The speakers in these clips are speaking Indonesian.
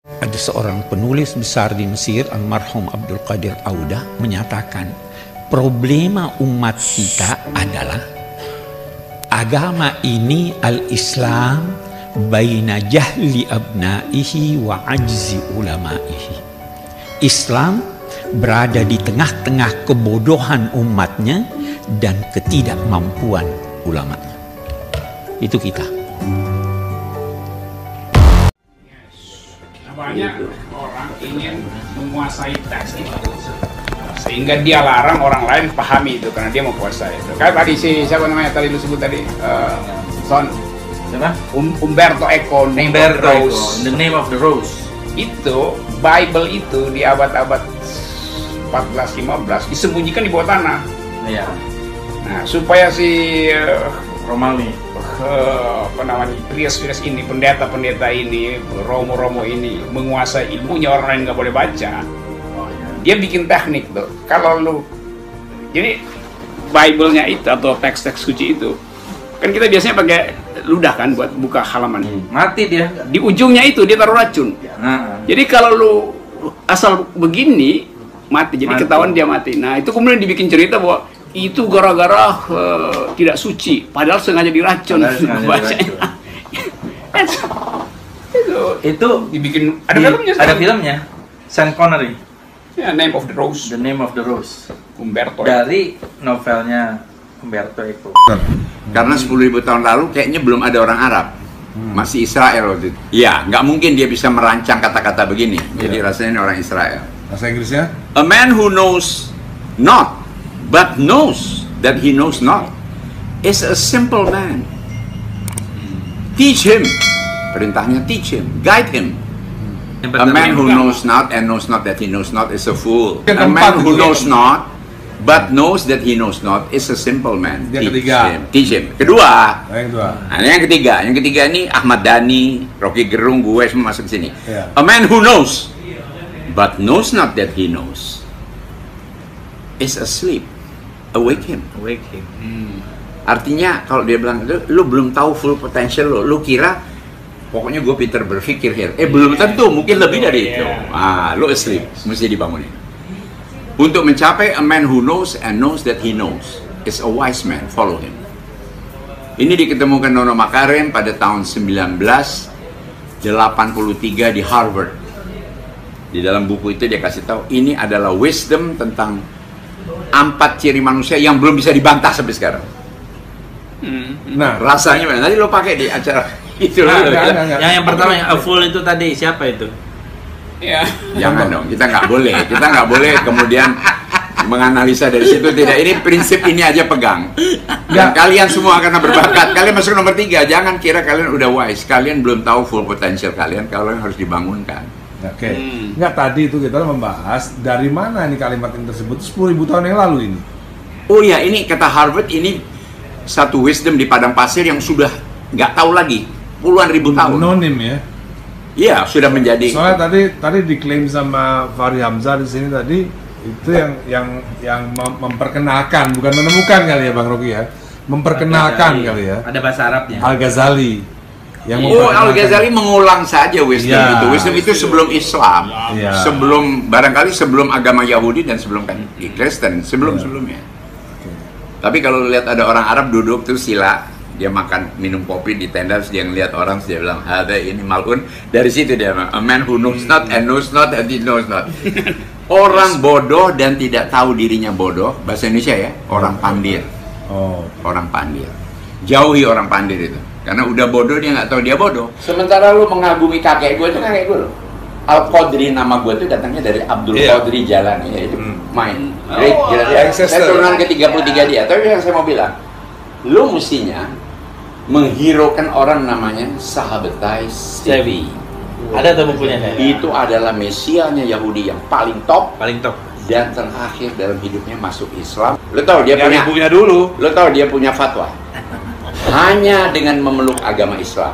Ada seorang penulis besar di Mesir, almarhum Abdul Qadir Audah, menyatakan problema umat kita adalah agama ini al-Islam baina jahli abnaihi wa ajzi ulamaihi. Islam berada di tengah-tengah kebodohan umatnya dan ketidakmampuan ulamanya. Itu kita. Banyak orang ingin menguasai teks itu sehingga dia larang orang lain pahami itu karena dia mau kuasai itu. Kayak tadi siapa namanya tadi lu sebut tadi Son siapa? Umberto Eco, Umberto Eco, The Name of the Rose. Itu Bible itu di abad-abad 14-15 disembunyikan di bawah tanah. Iya. Nah supaya si Romawi, apa namanya, Prius ini, pendeta ini, Romo ini menguasai ilmunya, orang lain nggak boleh baca. Dia bikin teknik tuh. Kalau lu, jadi Bible-nya itu atau teks-teks suci itu, kan kita biasanya pakai ludah kan buat buka halaman. Mati dia. Di ujungnya itu dia taruh racun. Jadi kalau lu asal begini mati, jadi Mati. ketahuan dia mati. Nah itu kemudian dibikin cerita bahwa itu gara-gara tidak suci, padahal sengaja diracun. Bacanya. itu dibikin ada filmnya. Ada filmnya. Sean Connery. Ya, Name of the Rose. The Name of the Rose. Umberto. Dari novelnya Umberto Eco. Karena 10.000 tahun lalu kayaknya belum ada orang Arab. Masih Israel waktu itu. Iya, nggak mungkin dia bisa merancang kata-kata begini. Jadi rasanya ini orang Israel. Bahasa Inggrisnya? A man who knows not, but knows that he knows not, is a simple man. Teach him. Perintahnya teach him, guide him. A man who knows not and knows not that he knows not is a fool. A man who knows not but knows that he knows not is a simple man. Yang ketiga. Teach him. Kedua. Yang kedua. Nah, yang ketiga ini Ahmad Dhani, Rocky Gerung, gue semua masuk sini. Yeah. A man who knows but knows not that he knows is asleep. Awake him. Awake him. Artinya kalau dia bilang lu belum tahu full potential lu kira pokoknya gue pinter berpikir here. Belum tentu, mungkin lebih dari itu. Lu asleep, mesti dibangunin. Untuk mencapai a man who knows and knows that he knows is a wise man, follow him. Ini diketemukan Nono Makarim pada tahun 1983 di Harvard. Di dalam buku itu dia kasih tahu ini adalah wisdom tentang 4 ciri manusia yang belum bisa dibantah sampai sekarang. Nah, Rasanya mana? Nanti lo pakai di acara itu. Yang pertama yang a fool itu tadi siapa itu? Ya. Jangan dong, kita nggak boleh kemudian menganalisa dari situ. Tidak, ini prinsip ini aja pegang. Dan kalian semua karena berbakat, kalian masuk nomor 3. Jangan kira kalian udah wise, kalian belum tahu full potential kalian harus dibangunkan. Oke. Enggak, tadi itu kita membahas dari mana ini kalimat yang tersebut 10.000 tahun yang lalu ini. Oh ya, ini kata Harvard, ini satu wisdom di padang pasir yang sudah nggak tahu lagi puluhan ribu tahun. Anonim ya. Iya, sudah menjadi. Soalnya tadi diklaim sama Fahri Hamzah di sini tadi itu yang memperkenalkan, bukan menemukan kali ya Bang Rocky ya. Memperkenalkan kali ya. Ada bahasa Arabnya. Al-Ghazali. Al-Ghazali mengulang saja wisdom Ya. itu. Wisdom itu sebelum Islam, Ya. barangkali sebelum agama Yahudi dan sebelum Kristen, sebelumnya. Tapi kalau lihat ada orang Arab duduk terus sila, dia makan minum kopi di tenda, terus dia ngeliat orang, terus dia bilang, ada ini malun. Dari situ dia bilang, a man who knows not and knows not and he knows not. Orang bodoh dan tidak tahu dirinya bodoh, bahasa Indonesia ya, orang pandir. Orang pandir. Jauhi orang pandir itu. Karena udah bodoh dia nggak tahu dia bodoh. Sementara lu mengagumi kakek gue, itu kakek gue loh. Al-Qadri, nama gue itu datangnya dari Abdul Qadri Jalan, yaitu main. Saya turunan ke-33 dia. Tapi yang saya mau bilang, lu mestinya menghiraukan orang namanya Sahabatai Sevi. Ada tuh bukunya. Itu adalah mesianya Yahudi yang paling top. Paling top. Dan terakhir dalam hidupnya masuk Islam. Lo tahu dia Dari punya bukunya dulu. Lo tahu dia punya fatwa. Hanya dengan memeluk agama Islam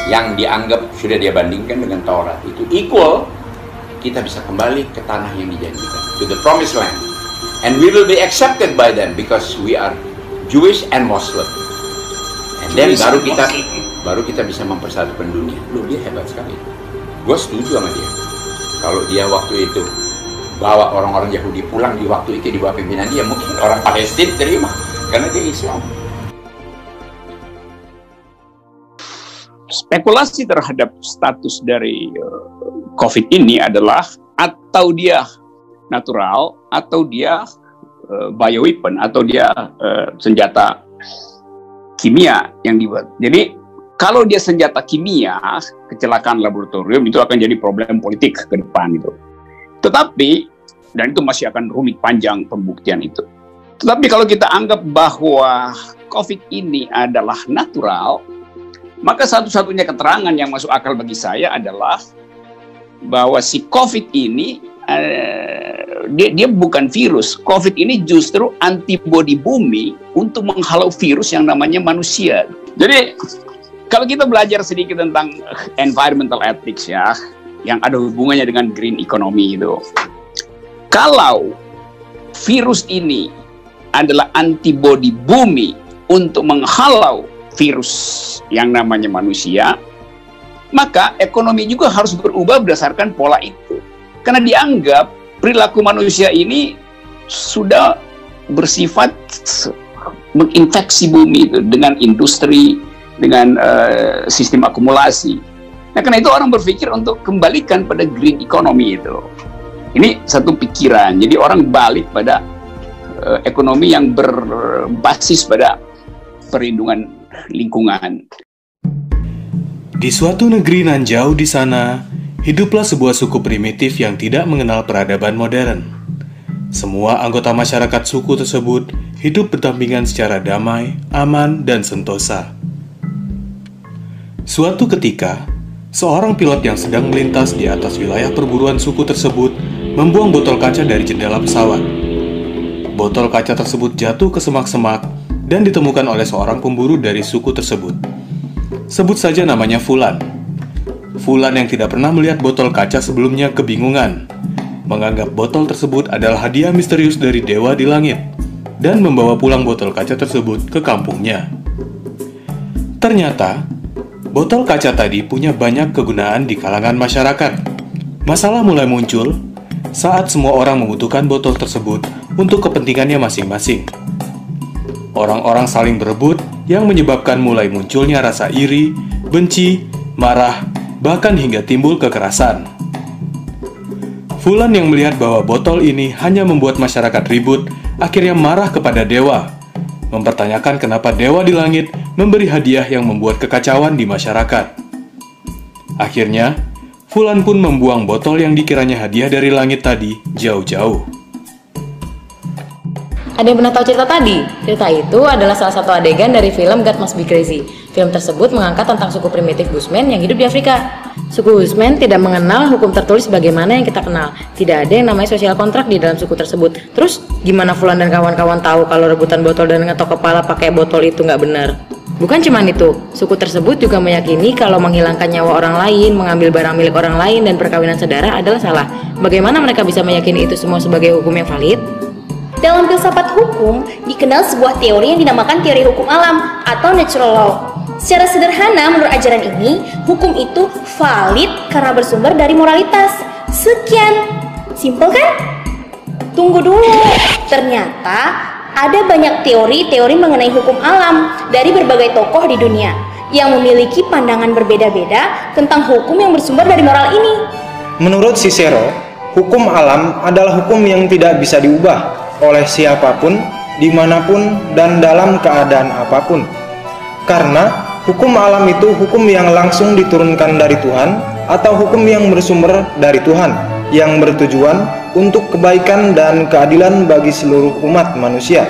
yang dianggap sudah dia bandingkan dengan Taurat itu equal, kita bisa kembali ke tanah yang dijanjikan, to the promised land, and we will be accepted by them because we are Jewish and Muslim. And then baru kita bisa mempersatukan dunia. Loh, dia hebat sekali. Gue setuju sama dia. Kalau dia waktu itu bawa orang-orang Yahudi pulang di waktu itu di bawah pimpinan dia, mungkin orang Palestina terima karena dia Islam. Spekulasi terhadap status dari COVID ini adalah atau dia natural atau dia bioweapon atau dia senjata kimia yang dibuat. Jadi kalau dia senjata kimia, kecelakaan laboratorium itu akan jadi problem politik ke depan itu. Tetapi, dan itu masih akan rumit panjang pembuktian itu. Tetapi kalau kita anggap bahwa COVID ini adalah natural, maka satu-satunya keterangan yang masuk akal bagi saya adalah bahwa si COVID ini dia bukan virus. COVID ini justru antibodi bumi untuk menghalau virus yang namanya manusia. Jadi kalau kita belajar sedikit tentang environmental ethics ya, yang ada hubungannya dengan green economy itu. Kalau virus ini adalah antibodi bumi untuk menghalau virus yang namanya manusia, maka ekonomi juga harus berubah berdasarkan pola itu. Karena dianggap perilaku manusia ini sudah bersifat menginfeksi bumi itu dengan industri, dengan sistem akumulasi. Nah, karena itu orang berpikir untuk kembalikan pada green economy itu. Ini satu pikiran. Jadi orang balik pada ekonomi yang berbasis pada perlindungan lingkungan. Di suatu negeri nan jauh di sana, hiduplah sebuah suku primitif yang tidak mengenal peradaban modern. Semua anggota masyarakat suku tersebut hidup berdampingan secara damai, aman, dan sentosa. Suatu ketika, seorang pilot yang sedang melintas di atas wilayah perburuan suku tersebut membuang botol kaca dari jendela pesawat. Botol kaca tersebut jatuh ke semak-semak dan ditemukan oleh seorang pemburu dari suku tersebut. Sebut saja namanya Fulan. Fulan yang tidak pernah melihat botol kaca sebelumnya kebingungan, menganggap botol tersebut adalah hadiah misterius dari dewa di langit, dan membawa pulang botol kaca tersebut ke kampungnya. Ternyata, botol kaca tadi punya banyak kegunaan di kalangan masyarakat. Masalah mulai muncul saat semua orang membutuhkan botol tersebut untuk kepentingannya masing-masing. Orang-orang saling berebut yang menyebabkan mulai munculnya rasa iri, benci, marah, bahkan hingga timbul kekerasan. Fulan yang melihat bahwa botol ini hanya membuat masyarakat ribut, akhirnya marah kepada dewa, mempertanyakan kenapa dewa di langit memberi hadiah yang membuat kekacauan di masyarakat. Akhirnya, Fulan pun membuang botol yang dikiranya hadiah dari langit tadi jauh-jauh. Ada yang pernah tahu cerita tadi? Cerita itu adalah salah satu adegan dari film God Must Be Crazy. Film tersebut mengangkat tentang suku primitif Bushmen yang hidup di Afrika. Suku Bushmen tidak mengenal hukum tertulis sebagaimana yang kita kenal. Tidak ada yang namanya sosial kontrak di dalam suku tersebut. Terus, gimana Fulan dan kawan-kawan tahu kalau rebutan botol dan ngetok kepala pakai botol itu nggak benar? Bukan cuma itu, suku tersebut juga meyakini kalau menghilangkan nyawa orang lain, mengambil barang milik orang lain, dan perkawinan saudara adalah salah. Bagaimana mereka bisa meyakini itu semua sebagai hukum yang valid? Dalam filsafat hukum, dikenal sebuah teori yang dinamakan teori hukum alam atau natural law. Secara sederhana, menurut ajaran ini, hukum itu valid karena bersumber dari moralitas. Sekian. Simpel kan? Tunggu dulu. Ternyata ada banyak teori-teori mengenai hukum alam dari berbagai tokoh di dunia yang memiliki pandangan berbeda-beda tentang hukum yang bersumber dari moral ini. Menurut Cicero, hukum alam adalah hukum yang tidak bisa diubah oleh siapapun, dimanapun, dan dalam keadaan apapun. Karena hukum alam itu hukum yang langsung diturunkan dari Tuhan atau hukum yang bersumber dari Tuhan, yang bertujuan untuk kebaikan dan keadilan bagi seluruh umat manusia.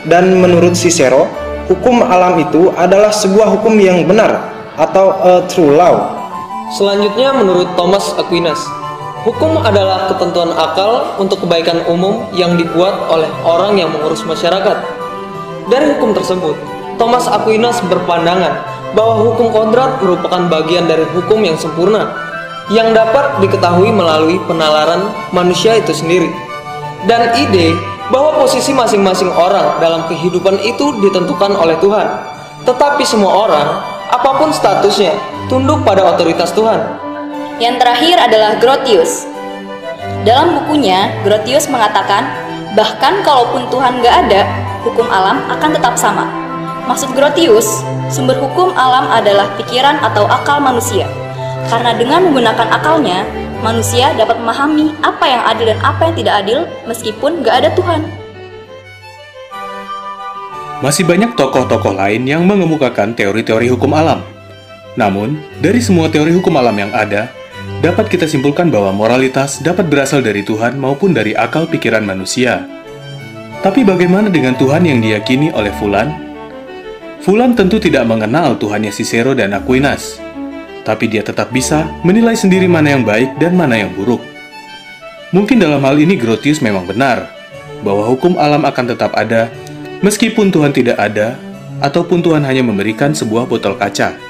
Dan menurut Cicero, hukum alam itu adalah sebuah hukum yang benar atau a true law. Selanjutnya menurut Thomas Aquinas, hukum adalah ketentuan akal untuk kebaikan umum yang dibuat oleh orang yang mengurus masyarakat. Dari hukum tersebut, Thomas Aquinas berpandangan bahwa hukum kodrat merupakan bagian dari hukum yang sempurna, yang dapat diketahui melalui penalaran manusia itu sendiri. Dan ide bahwa posisi masing-masing orang dalam kehidupan itu ditentukan oleh Tuhan. Tetapi semua orang, apapun statusnya, tunduk pada otoritas Tuhan. Yang terakhir adalah Grotius. Dalam bukunya, Grotius mengatakan, bahkan kalaupun Tuhan gak ada, hukum alam akan tetap sama. Maksud Grotius, sumber hukum alam adalah pikiran atau akal manusia. Karena dengan menggunakan akalnya, manusia dapat memahami apa yang adil dan apa yang tidak adil meskipun gak ada Tuhan. Masih banyak tokoh-tokoh lain yang mengemukakan teori-teori hukum alam. Namun, dari semua teori hukum alam yang ada, dapat kita simpulkan bahwa moralitas dapat berasal dari Tuhan maupun dari akal pikiran manusia. Tapi bagaimana dengan Tuhan yang diyakini oleh Fulan? Fulan tentu tidak mengenal Tuhannya Cicero dan Aquinas, tapi dia tetap bisa menilai sendiri mana yang baik dan mana yang buruk. Mungkin dalam hal ini Grotius memang benar, bahwa hukum alam akan tetap ada, meskipun Tuhan tidak ada, ataupun Tuhan hanya memberikan sebuah botol kaca.